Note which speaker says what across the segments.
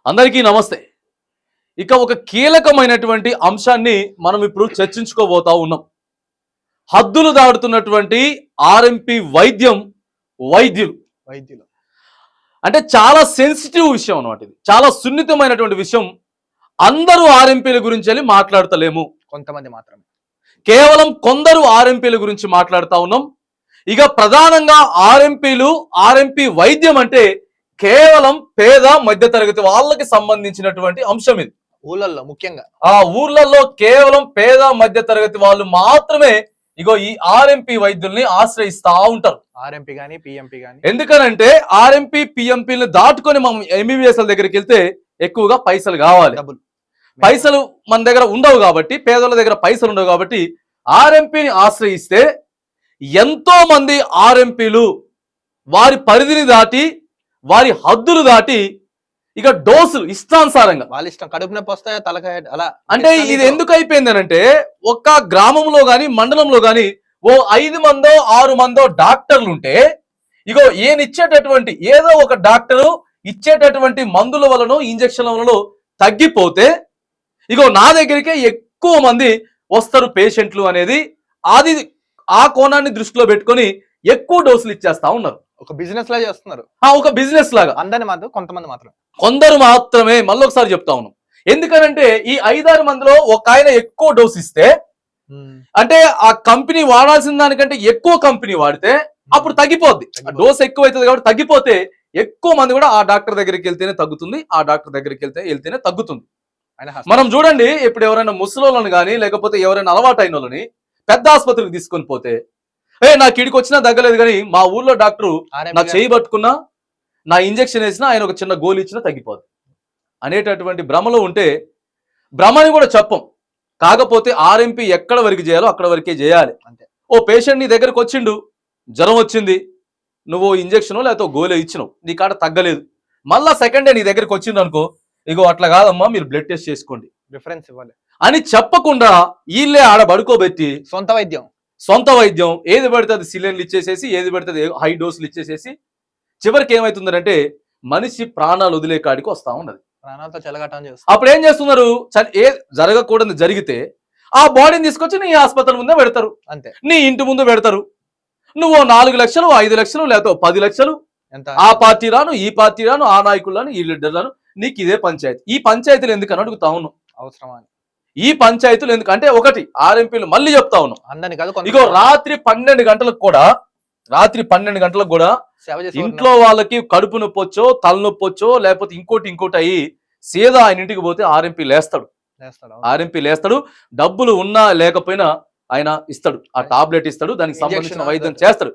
Speaker 1: అందరికీ నమస్తే. ఇక ఒక కీలకమైనటువంటి అంశాన్ని మనం ఇప్పుడు చర్చించుకోబోతా ఉన్నాం. హద్దులు దాటుతున్నటువంటి ఆర్ఎంపీ వైద్యులు
Speaker 2: వైద్యులు
Speaker 1: అంటే చాలా సెన్సిటివ్ విషయం అన్నమాట. ఇది చాలా సున్నితమైనటువంటి విషయం. అందరూ ఆర్ఎంపీల గురించి వెళ్ళి మాట్లాడతలేము,
Speaker 2: కొంతమంది మాత్రమే,
Speaker 1: కేవలం కొందరు ఆర్ఎంపీల గురించి మాట్లాడుతా ఉన్నాం. ఇక ప్రధానంగా ఆర్ఎంపీ వైద్యం అంటే కేవలం పేద మధ్యతరగతి వాళ్ళకి సంబంధించినటువంటి అంశం. ఇది
Speaker 2: ఊళ్ళల్లో ముఖ్యంగా
Speaker 1: ఊర్లలో కేవలం పేద మధ్యతరగతి వాళ్ళు మాత్రమే ఇగో ఈ ఆర్ఎంపీ వైద్యుల్ని ఆశ్రయిస్తా ఉంటారు.
Speaker 2: ఆర్ఎంపీ గానీ పిఎంపీ గానీ.
Speaker 1: ఎందుకనంటే ఆర్ఎంపీ పిఎంపీని దాటుకొని మనం ఎంబీబీఎస్ దగ్గరికి వెళ్తే ఎక్కువగా పైసలు కావాలి. పైసలు మన దగ్గర ఉండవు కాబట్టి, పేదల దగ్గర పైసలు ఉండవు కాబట్టి ఆర్ఎంపీని ఆశ్రయిస్తే ఎంతో మంది ఆర్ఎంపీలు వారి పరిధిని దాటి, వారి హద్దులు దాటి ఇక డోసులు ఇష్టానుసారంగా
Speaker 2: వాళ్ళ ఇష్టం, కడుపు నొప్పి వస్తాయో తలకాయ అలా.
Speaker 1: అంటే ఇది ఎందుకు అయిపోయింది అంటే ఒక్క గ్రామంలో గాని మండలంలో గాని ఓ 5 మందో 6 మందో డాక్టర్లు ఉంటే ఇగో ఈయన ఇచ్చేటటువంటి ఏదో ఒక డాక్టరు ఇచ్చేటటువంటి మందుల వలన ఇంజక్షన్ల వలన తగ్గిపోతే ఇగో నా దగ్గరికే ఎక్కువ మంది వస్తారు పేషెంట్లు అనేది అది ఆ కోణాన్ని దృష్టిలో పెట్టుకొని ఎక్కువ డోసులు ఇచ్చేస్తా ఉన్నారు.
Speaker 2: ఒక బిజినెస్ లా చేస్తున్నారు.
Speaker 1: ఒక బిజినెస్ లాగా.
Speaker 2: అందరిని మాత్రం
Speaker 1: కొందరు మాత్రమే. మళ్ళీ ఒకసారి చెప్తా ఉన్నాం. ఎందుకనంటే ఈ 5-6 మందిలో ఒక ఆయన ఎక్కువ డోస్ ఇస్తే అంటే ఆ కంపెనీ వాడాల్సిన దానికంటే ఎక్కువ కంపెనీ వాడితే అప్పుడు తగ్గిపోద్ది. డోస్ ఎక్కువ అవుతుంది కాబట్టి తగ్గిపోతే ఎక్కువ మంది కూడా ఆ డాక్టర్ దగ్గరికి వెళ్తేనే తగ్గుతుంది, ఆ డాక్టర్ దగ్గరికి వెళ్తేనే తగ్గుతుంది. మనం చూడండి, ఇప్పుడు ఎవరైనా ముసలోళ్ళని కానీ లేకపోతే ఎవరైనా అలవాటు అయిన వాళ్ళని పెద్ద ఆసుపత్రికి తీసుకొని పోతే నాకు ఇడికి వచ్చినా తగ్గలేదు కానీ మా ఊర్లో డాక్టరు నా చేయి పట్టుకున్నా, నా ఇంజక్షన్ వేసినా, ఆయన ఒక చిన్న గోలు ఇచ్చినా తగ్గిపోదు అనేటటువంటి భ్రమలో ఉంటే భ్రమని కూడా చెప్పం. కాకపోతే ఆర్ఎంపీ ఎక్కడ వరకు చేయాలో అక్కడ వరకే చేయాలి. అంతే. ఓ పేషెంట్ నీ దగ్గరకు వచ్చిండు, జ్వరం వచ్చింది, నువ్వు ఇంజక్షన్ లేకపోతే గోలే ఇచ్చినావు, నీ కాడ తగ్గలేదు, మళ్ళా సెకండ్ డే నీ దగ్గరకు వచ్చింది అనుకో, ఇగో అట్లా కాదమ్మా మీరు బ్లడ్ టెస్ట్ చేసుకోండి,
Speaker 2: రిఫరెన్స్ ఇవ్వాలి అని
Speaker 1: చెప్పకుండా వీళ్ళే ఆడ పడుకోబెట్టి సొంత వైద్యం ఏది పడితే అది సిలిండర్లు ఇచ్చేసేసి, ఏది పడితే అది హై డోసులు ఇచ్చేసేసి చివరికి ఏమవుతుందంటే మనిషి ప్రాణాలు వదిలే కాడికి వస్తా ఉన్నది.
Speaker 2: ప్రాణాలతో చెలగటం చేస్తారు.
Speaker 1: అప్పుడు ఏం చేస్తున్నారు, ఏ జరగకూడదు జరిగితే ఆ బాడీని తీసుకొచ్చి నీ ఆసుపత్రి ముందే పెడతారు, అంతే, నీ ఇంటి ముందు పెడతారు. నువ్వు 4 లక్షలు 5 లక్షలు లేకపోతే 10 లక్షలు ఆ పార్టీ రాను, ఈ పార్టీ రాను, ఆ నాయకులను, ఈ లీడర్లను, నీకు ఇదే పంచాయతీ. ఈ పంచాయతీలు ఎందుకని అడుగుతా ఉన్నావు.
Speaker 2: అవసరమా
Speaker 1: ఈ పంచాయతీలు ఎందుకంటే ఒకటి ఆర్ఎంపీలు మళ్ళీ చెప్తా ఉన్నాం, ఇగో రాత్రి 12 గంటలకు కూడా ఇంట్లో వాళ్ళకి కడుపు నొప్పి వచ్చో తలనొప్పి వచ్చో లేకపోతే ఇంకోటి అయ్యి సీదా ఆయన ఇంటికి పోతే ఆర్ఎంపీ లేస్తాడు. డబ్బులు ఉన్నా లేకపోయినా ఆయన ఇస్తాడు, ఆ టాబ్లెట్ ఇస్తాడు, దానికి సంబంధించిన వైద్యం చేస్తాడు.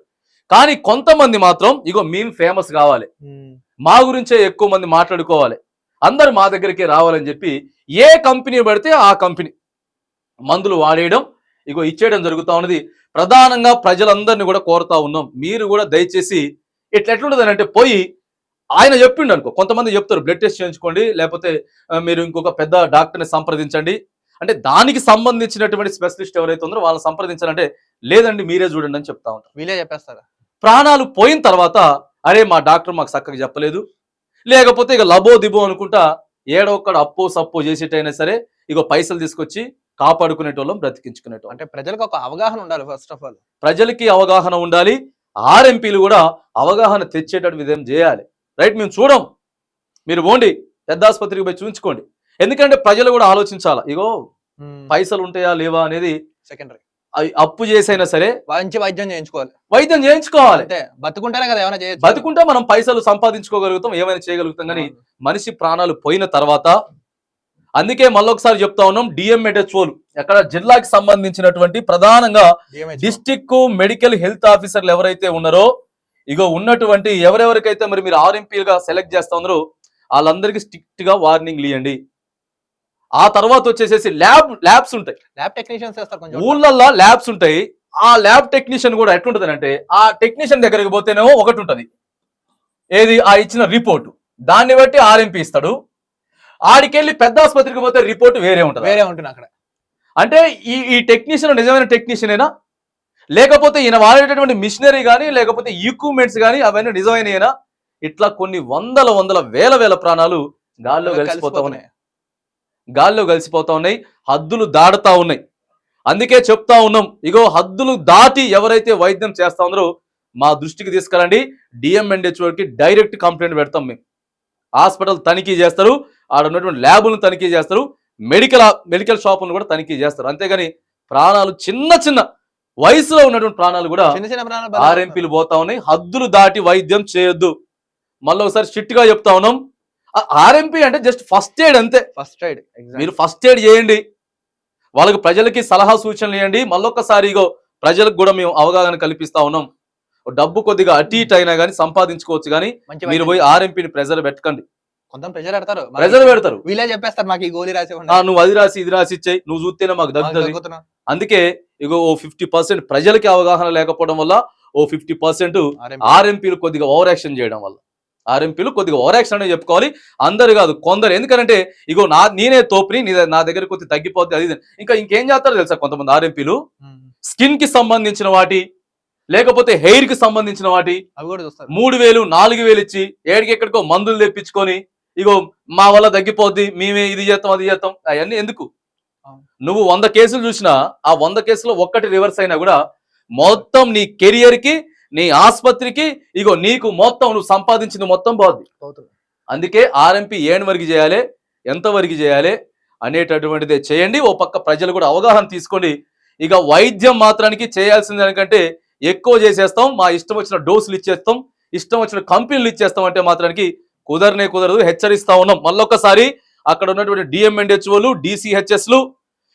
Speaker 1: కానీ కొంతమంది మాత్రం ఇగో మేము ఫేమస్ కావాలి, మా గురించే ఎక్కువ మంది మాట్లాడుకోవాలి, అందరు మా దగ్గరికి రావాలని చెప్పి ఏ కంపెనీ పడితే ఆ కంపెనీ మందులు వాడేయడం, ఇగో ఇచ్చేయడం జరుగుతూ ఉన్నది. ప్రధానంగా ప్రజలందరినీ కూడా కోరుతా ఉన్నాం, మీరు కూడా దయచేసి ఎట్లుంటుంది అంటే పోయి ఆయన చెప్పిండు అనుకో, కొంతమంది చెప్తారు బ్లడ్ టెస్ట్ చేయించుకోండి లేకపోతే మీరు ఇంకొక పెద్ద డాక్టర్ని సంప్రదించండి అంటే దానికి సంబంధించినటువంటి స్పెషలిస్ట్ ఎవరైతే ఉందో వాళ్ళని సంప్రదించాలంటే లేదండి మీరే చూడండి అని చెప్తా ఉంటారు.
Speaker 2: వీళ్ళే చెప్పేస్తారా.
Speaker 1: ప్రాణాలు పోయిన తర్వాత అరే మా డాక్టర్ మాకు చక్కగా చెప్పలేదు, లేకపోతే ఇక లబో దిబో అనుకుంటా ఏడో ఒక్కడ అప్పో సప్పో చేసేటైనా సరే ఇగో పైసలు తీసుకొచ్చి కాపాడుకునేటోళ్ళం, బ్రతికించుకునేటోళ్ళం.
Speaker 2: అంటే ప్రజలకు ఒక అవగాహన ఉండాలి. ఫస్ట్ ఆఫ్ ఆల్
Speaker 1: ప్రజలకి అవగాహన ఉండాలి, ఆర్ఎంపీలు కూడా అవగాహన తెచ్చేటట్టు విధం చేయాలి. రైట్, మేము చూడం, మీరు పోండి పెద్ద ఆసుపత్రికి పోయి చూపించుకోండి. ఎందుకంటే ప్రజలు కూడా ఆలోచించాలా, ఇగో పైసలు ఉంటాయా లేవా అనేది సెకండరీ. అప్పు చేసైనా సరే
Speaker 2: మంచి వైద్యం
Speaker 1: చేయించుకోవాలి.
Speaker 2: బతుకుంటేనే కదా ఏమైనా చేయొచ్చు.
Speaker 1: బతుకుంటే మనం పైసలు సంపాదించుకోగలుగుతాం, ఏమైనా చేయగలుగుతాం. కానీ మనిషి ప్రాణాలు పోయిన తర్వాత అందుకే మళ్ళొకసారి చెప్తా ఉన్నాం, డిఎంహెచ్ఓలు ఎక్కడ జిల్లాకి సంబంధించినటువంటి ప్రధానంగా డిస్ట్రిక్ట్ మెడికల్ హెల్త్ ఆఫీసర్లు ఎవరైతే ఉన్నారో ఇగో ఉన్నటువంటి ఎవరెవరికైతే మరి మీరు ఆర్ఎంపీలుగా సెలెక్ట్ చేస్తా ఉన్నారో వాళ్ళందరికీ స్ట్రిక్ట్ గా వార్నింగ్లు ఇవ్వండి. ఆ తర్వాత వచ్చేసేసి ల్యాబ్స్ ఉంటాయి,
Speaker 2: ల్యాబ్ టెక్నీషియన్స్
Speaker 1: ఊళ్ళల్లో ల్యాబ్స్ ఉంటాయి. ఆ ల్యాబ్ టెక్నీషియన్ కూడా ఎట్లుంటది అంటే ఆ టెక్నీషియన్ దగ్గరికి పోతేనేమో ఒకటి ఉంటది, ఏది ఆ ఇచ్చిన రిపోర్టు, దాన్ని బట్టి ఆర్ఎంపీ ఇస్తాడు. ఆడికెళ్ళి పెద్ద ఆసుపత్రికి పోతే రిపోర్ట్ వేరే ఉంటుంది
Speaker 2: అక్కడ. అంటే
Speaker 1: ఈ టెక్నీషియన్ నిజమైన టెక్నీషియనేనా, లేకపోతే ఈయన వాడేటటువంటి మిషనరీ కానీ లేకపోతే ఈక్విప్మెంట్స్ కానీ అవన్నీ నిజమైనయేనా? ఇట్లా కొన్ని వందల వేల ప్రాణాలు గాల్లో కలిసిపోతా ఉన్నాయి, గాల్లో కలిసిపోతా ఉన్నాయి, హద్దులు దాడుతా ఉన్నాయి. అందుకే చెప్తా ఉన్నాం, ఇగో హద్దులు దాటి ఎవరైతే వైద్యం చేస్తా ఉన్నారో మా దృష్టికి తీసుకురండి, డిఎంఎన్హెచ్ఓకి డైరెక్ట్ కంప్లైంట్ పెడతాం. మేము హాస్పిటల్ తనిఖీ చేస్తారు, ఆడ ఉన్నటువంటి ల్యాబులను తనిఖీ చేస్తారు, మెడికల్ షాపులను కూడా తనిఖీ చేస్తారు. అంతేగాని ప్రాణాలు చిన్న వయసులో ఉన్నటువంటి ప్రాణాలు కూడా ఆర్ఎంపీలు పోతా ఉన్నాయి. హద్దులు దాటి వైద్యం చేయొద్దు. మళ్ళీ ఒకసారి స్ట్రిక్ట్ గా చెప్తా ఉన్నాం, ఆర్ఎంపీ అంటే జస్ట్ ఫస్ట్ ఎయిడ్ అంతే. మీరు ఫస్ట్ ఎయిడ్ చేయండి, వాళ్ళకి ప్రజలకి సలహా సూచనలు ఇవ్వండి. మళ్ళొక్కసారి ఇగో ప్రజలకు కూడా మేము అవగాహన కల్పిస్తా ఉన్నాం. డబ్బు కొద్దిగా అటు ఇటు అయినా కానీ సంపాదించుకోవచ్చు, కానీ మీరు పోయి ఆర్ఎంపీని ప్రెజర్ పెట్టకండి. ప్రెజర్ పెడతారు,
Speaker 2: వీళ్ళే చెప్పేస్తారు మాకు ఈ గోళీ రాసి
Speaker 1: నువ్వు అది రాసి ఇది రాసి ఇచ్చాయి, నువ్వు చూస్తేనే మాకు దగ్గుతుంది. అందుకే ఇగో ఓ 50% ప్రజలకి అవగాహన లేకపోవడం వల్ల, ఓ 50% ఆర్ఎంపీలు కొద్దిగా ఓవర్ యాక్షన్ చేయడం వల్ల, ఆర్ఎంపీలు కొద్దిగా ఓవర్ యాక్షన్ అనే చెప్పుకోవాలి, అందరు కాదు కొందరు. ఎందుకంటే ఇగో నేనే తోపుని, నా దగ్గర కొద్దిగా తగ్గిపోద్ది అది. ఇంకేం చేస్తారో తెలుసా కొంతమంది ఆర్ఎంపీలు, స్కిన్ కి సంబంధించిన వాటి, లేకపోతే హెయిర్ కి సంబంధించిన వాటి 3,000 4,000 ఇచ్చి ఎక్కడికో మందులు తెప్పించుకొని, ఇగో మా వల్ల తగ్గిపోద్ది, మేమే ఇది చేస్తాం అది చేస్తాం. అవన్నీ ఎందుకు? నువ్వు 100 కేసులు చూసినా ఆ 100 కేసులో ఒక్కటి రివర్స్ అయినా కూడా మొత్తం నీ కెరియర్ కి, నీ ఆసుపత్రికి, ఇగో నీకు మొత్తం నువ్వు సంపాదించింది మొత్తం పోద్ది. అందుకే ఆర్ఎంపీ ఏం వరకు చేయాలి, ఎంత వరకు చేయాలి అనేటటువంటిదే చేయండి. ఓ పక్క ప్రజలు కూడా అవగాహన తీసుకోండి. ఇక వైద్యం మాత్రానికి చేయాల్సింది దానికంటే ఎక్కువ చేసేస్తాం, మా ఇష్టం వచ్చిన డోసులు ఇచ్చేస్తాం, ఇష్టం వచ్చిన కంపెనీలు ఇచ్చేస్తాం అంటే మాత్రానికి కుదరదు. హెచ్చరిస్తా ఉన్నాం. మళ్ళొక్కసారి అక్కడ ఉన్నటువంటి డిఎంఎన్హెచ్ఓలు, డిసిహెచ్ఎస్లు,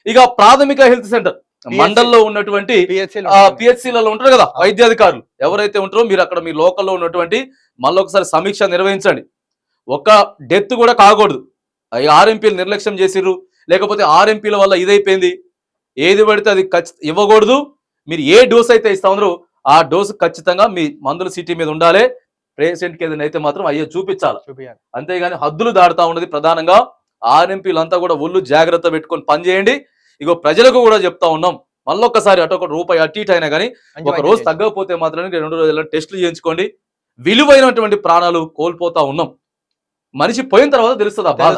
Speaker 1: ఇక ప్రాథమిక హెల్త్ సెంటర్ మండల్లో ఉన్నటువంటి పిహెచ్సిలలో ఉంటారు కదా వైద్యాధికారులు ఎవరైతే ఉంటారో, మీరు అక్కడ మీ లోకల్లో ఉన్నటువంటి మళ్ళొకసారి సమీక్ష నిర్వహించండి. ఒక డెత్ కూడా కాకూడదు. ఆర్ఎంపీలు నిర్లక్ష్యం చేసిర్రు, లేకపోతే ఆర్ఎంపీల వల్ల ఇదైపోయింది, ఏది పడితే అది ఇవ్వకూడదు. మీరు ఏ డోస్ అయితే ఇస్తా ఉన్నారో ఆ డోసు ఖచ్చితంగా మీ మందుల సీటీ మీద ఉండాలి. పేషెంట్కి ఏదైనా అయితే మాత్రం అయ్యో చూపించాలి. అంతేగాని హద్దులు దాడుతా ఉన్నది ప్రధానంగా ఆర్ఎంపీలు అంతా కూడా ఒళ్ళు జాగ్రత్త పెట్టుకొని పనిచేయండి. ఇగో ప్రజలకు కూడా చెప్తా ఉన్నాం, మళ్ళొక్కసారి అటు రూపాయి అటు ఇటు అయినా కానీ ఒక రోజు తగ్గకపోతే మాత్రం 2 రోజుల టెస్టులు చేయించుకోండి. విలువైనటువంటి ప్రాణాలు కోల్పోతా ఉన్నాం. మనిషి పోయిన తర్వాత తెలుస్తుంది ఆ బాధ.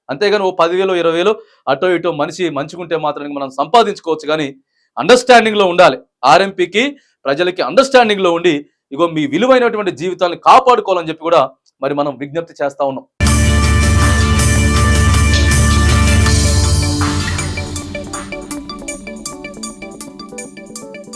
Speaker 1: అంతేగాని ఓ 10,000 20,000 అటో ఇటో మనిషి మంచుకుంటే మాత్రం మనం సంపాదించుకోవచ్చు, కానీ అండర్స్టాండింగ్ లో ఉండాలి. ఆర్ఎంపీకి ప్రజలకి అండర్స్టాండింగ్ లో ఉండి ఇగో మీ విలువైనటువంటి జీవితాన్ని కాపాడుకోవాలని చెప్పి కూడా మరి మనం విజ్ఞప్తి చేస్తా ఉన్నాం.